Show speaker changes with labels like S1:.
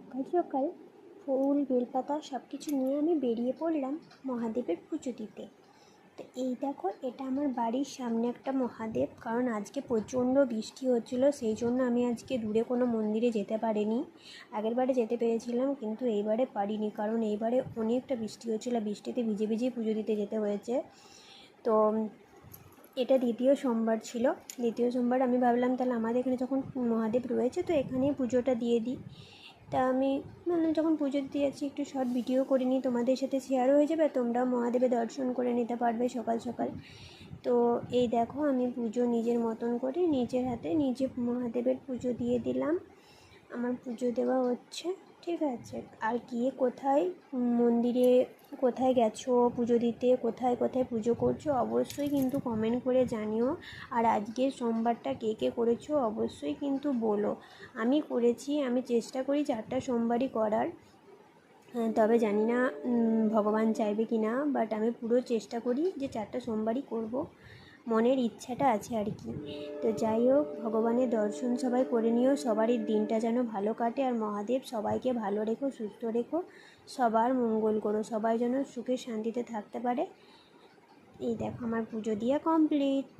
S1: সকাল সকাল ফুল বেলপাতা সব কিছু নিয়ে আমি বেরিয়ে পড়লাম মহাদেবের পুজো দিতে। তো এই দেখো, এটা আমার বাড়ির সামনে একটা মহাদেব। কারণ আজকে প্রচণ্ড বৃষ্টি হচ্ছিলো, সেই জন্য আমি আজকে দূরে কোনো মন্দিরে যেতে পারিনি। আগের বারে যেতে পেরেছিলাম, কিন্তু এইবারে পারিনি, কারণ এইবারে অনেকটা বৃষ্টি হচ্ছিলো। বৃষ্টিতে ভিজে ভিজেই পুজো দিতে যেতে হয়েছে। তো এটা দ্বিতীয় সোমবার ছিল। দ্বিতীয় সোমবার আমি ভাবলাম তাহলে আমাদের এখানে যখন মহাদেব রয়েছে তো এখানেই পুজোটা দিয়ে দিই। তা আমি যখন পুজো দিতে যাচ্ছি একটু শর্ট ভিডিও করে নিই, তোমাদের সাথে শেয়ারও হয়ে যাবে, তোমরাও মহাদেবের দর্শন করে নিতে পারবে সকাল সকাল। তো এই দেখো, আমি পুজো নিজের মতন করে নিজের হাতে নিজে মহাদেবের পুজো দিয়ে দিলাম। আমার পুজো দেওয়া হচ্ছে, ঠিক আছে। আর গিয়ে কোথায় মন্দিরে কোথায় গেছো পুজো দিতে, কোথায় কোথায় পুজো করছো অবশ্যই কিন্তু কমেন্ট করে জানিও। আর আজকের সোমবারটা কে কে করেছো অবশ্যই কিন্তু বলো। আমি করেছি, আমি চেষ্টা করি 4টা সোমবারই করার। তবে জানি না ভগবান চাইবে কি না, বাট আমি পুরো চেষ্টা করি যে 4টা সোমবারই করব। মনের ইচ্ছাটা আছে আর কি। তো যাই হোক, ভগবানের দর্শন সবাই করে নিও। সবারই দিনটা যেন ভালো কাটে, আর মহাদেব সবাইকে ভালো রেখো, সুস্থ রেখো, সবার মঙ্গল করো, সবাই যেন সুখে শান্তিতে থাকতে পারে। এই দেখো, আমার পুজো দিয়া কমপ্লিট।